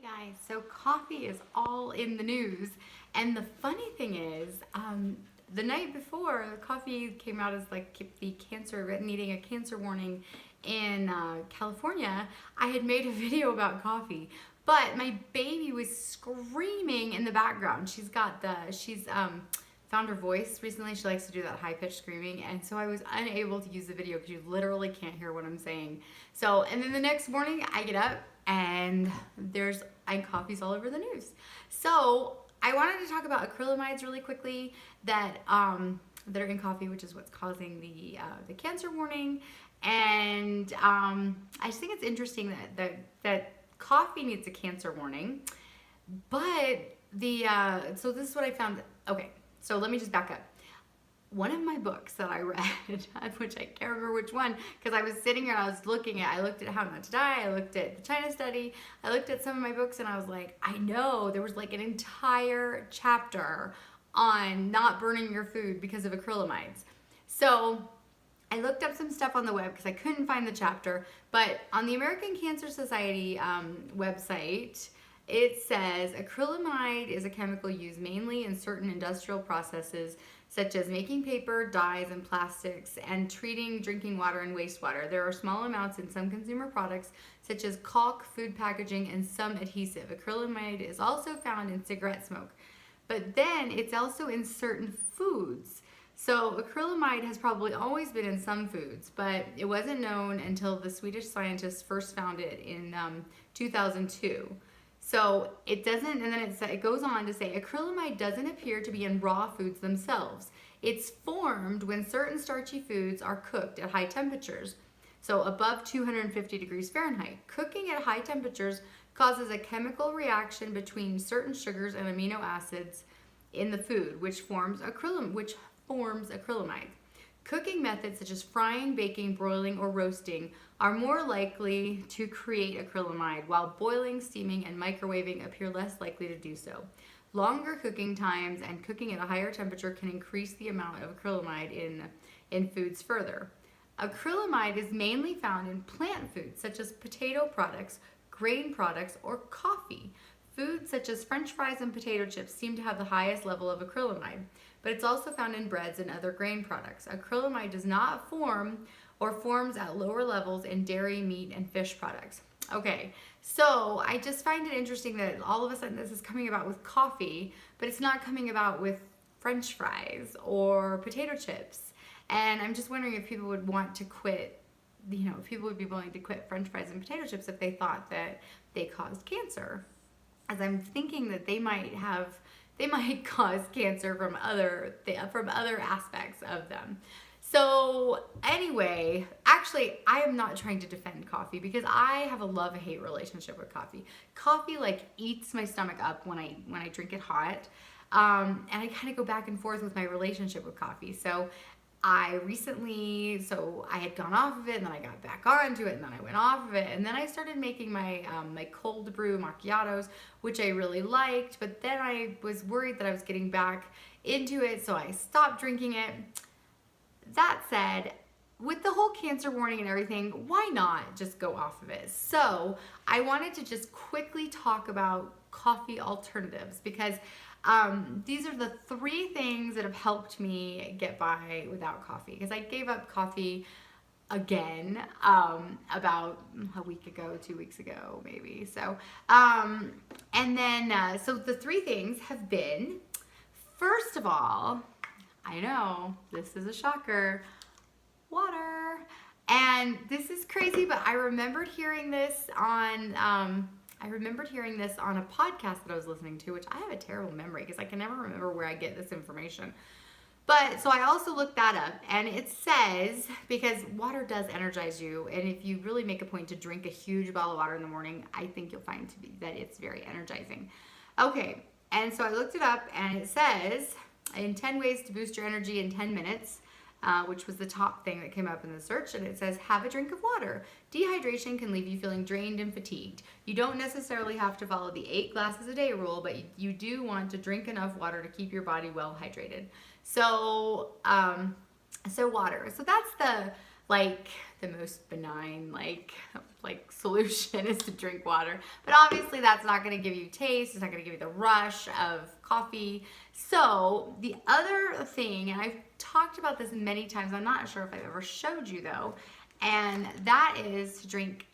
Guys, so coffee is all in the news, and the funny thing is, the night before coffee came out as like the cancer, needing a cancer warning in California, I had made a video about coffee, but my baby was screaming in the background. She's found her voice recently. She likes to do that high-pitched screaming, and so I was unable to use the video because you literally can't hear what I'm saying. So, and then the next morning I get up and coffee's all over the news. So I wanted to talk about acrylamides really quickly that are in coffee, which is what's causing the cancer warning. And I just think it's interesting that coffee needs a cancer warning, but so this is what I found. Okay, so let me just back up. One of my books that I read, which I can't remember which one, because I was sitting here and I looked at How Not to Die, I looked at the China Study, I looked at some of my books, and I was like, I know, there was like an entire chapter on not burning your food because of acrylamides. So I looked up some stuff on the web because I couldn't find the chapter, but on the American Cancer Society website, it says acrylamide is a chemical used mainly in certain industrial processes such as making paper, dyes, and plastics, and treating drinking water and wastewater. There are small amounts in some consumer products such as caulk, food packaging, and some adhesive. Acrylamide is also found in cigarette smoke, but then it's also in certain foods. So acrylamide has probably always been in some foods, but it wasn't known until the Swedish scientists first found it in 2002. So it doesn't, and then it goes on to say acrylamide doesn't appear to be in raw foods themselves. It's formed when certain starchy foods are cooked at high temperatures, so above 250 degrees Fahrenheit. Cooking at high temperatures causes a chemical reaction between certain sugars and amino acids in the food, which forms acrylamide. Cooking methods such as frying, baking, broiling, or roasting are more likely to create acrylamide, while boiling, steaming, and microwaving appear less likely to do so. Longer cooking times and cooking at a higher temperature can increase the amount of acrylamide in foods further. Acrylamide is mainly found in plant foods such as potato products, grain products, or coffee. Foods such as French fries and potato chips seem to have the highest level of acrylamide, but it's also found in breads and other grain products. Acrylamide does not form or forms at lower levels in dairy, meat, and fish products. Okay, so I just find it interesting that all of a sudden this is coming about with coffee, but it's not coming about with French fries or potato chips. And I'm just wondering if people would want to quit, if people would be willing to quit French fries and potato chips if they thought that they caused cancer. As I'm thinking that they might cause cancer from other aspects of them. So anyway, actually, I am not trying to defend coffee because I have a love-hate relationship with coffee. Coffee like eats my stomach up when I drink it hot, and I kind of go back and forth with my relationship with coffee. So I had gone off of it, and then I got back onto it, and then I went off of it, and then I started making my my cold brew macchiatos, which I really liked, but then I was worried that I was getting back into it, so I stopped drinking it. That said, with the whole cancer warning and everything, why not just go off of it? So I wanted to just quickly talk about coffee alternatives because these are the 3 things that have helped me get by without coffee. Because I gave up coffee again about a week ago, 2 weeks ago, maybe. So, so the 3 things have been, first of all, I know this is a shocker, water. And this is crazy, but I remembered hearing this on a podcast that I was listening to, which I have a terrible memory because I can never remember where I get this information. But so I also looked that up, and it says, because water does energize you, and if you really make a point to drink a huge bottle of water in the morning, I think you'll find that it's very energizing. Okay, and so I looked it up, and it says, in 10 ways to boost your energy in 10 minutes, which was the top thing that came up in the search, and it says, have a drink of water. Dehydration can leave you feeling drained and fatigued. You don't necessarily have to follow the 8 glasses a day rule, but you do want to drink enough water to keep your body well hydrated. So water. So that's like the most benign like solution is to drink water, but obviously that's not going to give you taste. It's not going to give you the rush of coffee. So the other thing, and I've talked about this many times, I'm not sure if I've ever showed you though, and that is to drink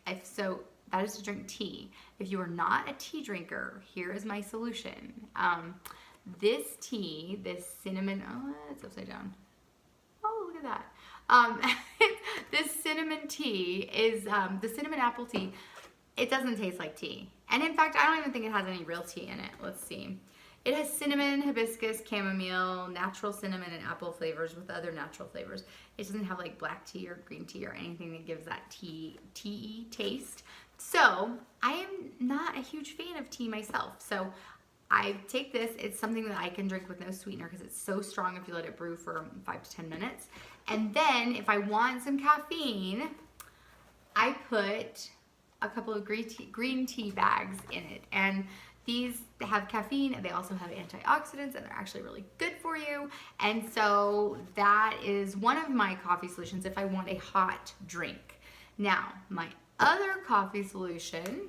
tea. If you are not a tea drinker, here is my solution. This tea, this cinnamon, oh, it's upside down. Oh, look at that. This cinnamon tea is, the cinnamon apple tea, it doesn't taste like tea. And in fact, I don't even think it has any real tea in it. Let's see. It has cinnamon, hibiscus, chamomile, natural cinnamon, and apple flavors with other natural flavors. It doesn't have like black tea or green tea or anything that gives that tea taste. So I am not a huge fan of tea myself. So I take this, it's something that I can drink with no sweetener because it's so strong if you let it brew for 5 to 10 minutes. And then if I want some caffeine, I put a couple of green tea bags in it. And these have caffeine, and they also have antioxidants, and they're actually really good for you. And so that is one of my coffee solutions if I want a hot drink. Now, my other coffee solution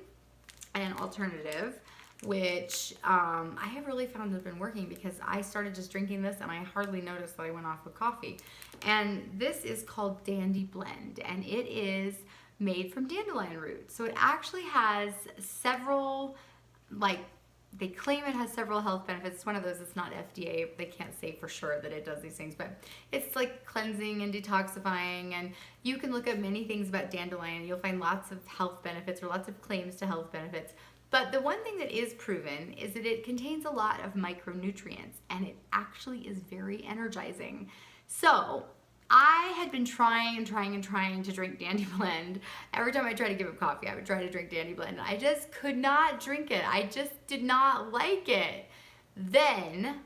and alternative, which I have really found has been working because I started just drinking this and I hardly noticed that I went off with coffee. And this is called Dandy Blend, and it is made from dandelion root. So it actually has several, like, they claim it has several health benefits. It's one of those, it's not FDA. They can't say for sure that it does these things, but it's like cleansing and detoxifying. And you can look up many things about dandelion. You'll find lots of health benefits or lots of claims to health benefits. But the one thing that is proven is that it contains a lot of micronutrients, and it actually is very energizing. So I had been trying to drink Dandy Blend. Every time I tried to give up coffee, I would try to drink Dandy Blend. I just could not drink it. I just did not like it. Then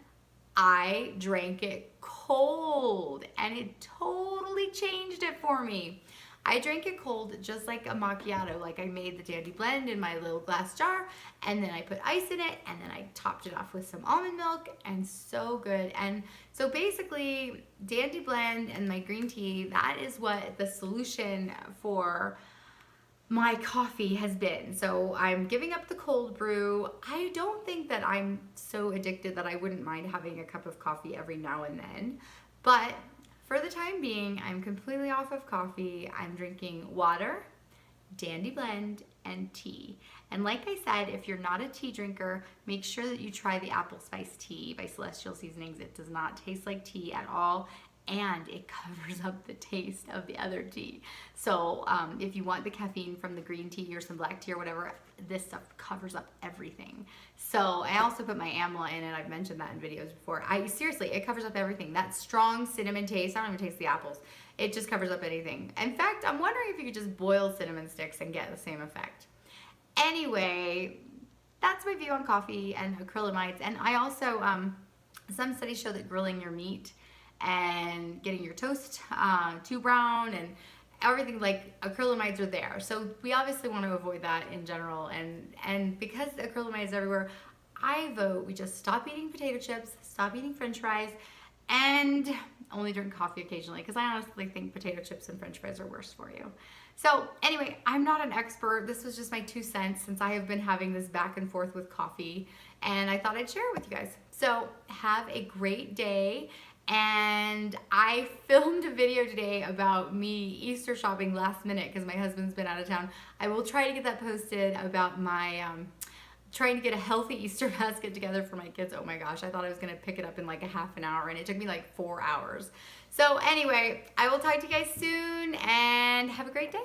I drank it cold, and it totally changed it for me. I drank it cold just like a macchiato. Like, I made the Dandy Blend in my little glass jar, and then I put ice in it, and then I topped it off with some almond milk, and so good. And so basically, Dandy Blend and my green tea, that is what the solution for my coffee has been. So I'm giving up the cold brew. I don't think that I'm so addicted that I wouldn't mind having a cup of coffee every now and then, but for the time being, I'm completely off of coffee. I'm drinking water, Dandy Blend, and tea. And like I said, if you're not a tea drinker, make sure that you try the apple spice tea by Celestial Seasonings. It does not taste like tea at all, and it covers up the taste of the other tea. So if you want the caffeine from the green tea or some black tea or whatever, this stuff covers up everything. So I also put my amla in it. I've mentioned that in videos before. Seriously, it covers up everything. That strong cinnamon taste, I don't even taste the apples. It just covers up anything. In fact, I'm wondering if you could just boil cinnamon sticks and get the same effect. Anyway, that's my view on coffee and acrylamides. And I also, some studies show that grilling your meat and getting your toast too brown and everything, like, acrylamides are there. So we obviously want to avoid that in general. And because the acrylamide is everywhere, I vote we just stop eating potato chips, stop eating french fries, and only drink coffee occasionally, because I honestly think potato chips and french fries are worse for you. So anyway, I'm not an expert. This was just my 2 cents since I have been having this back and forth with coffee, and I thought I'd share it with you guys. So have a great day. And I filmed a video today about me Easter shopping last minute because my husband's been out of town. I will try to get that posted about my trying to get a healthy Easter basket together for my kids. Oh my gosh, I thought I was gonna pick it up in like a half an hour, and it took me like 4 hours. So anyway, I will talk to you guys soon, and have a great day.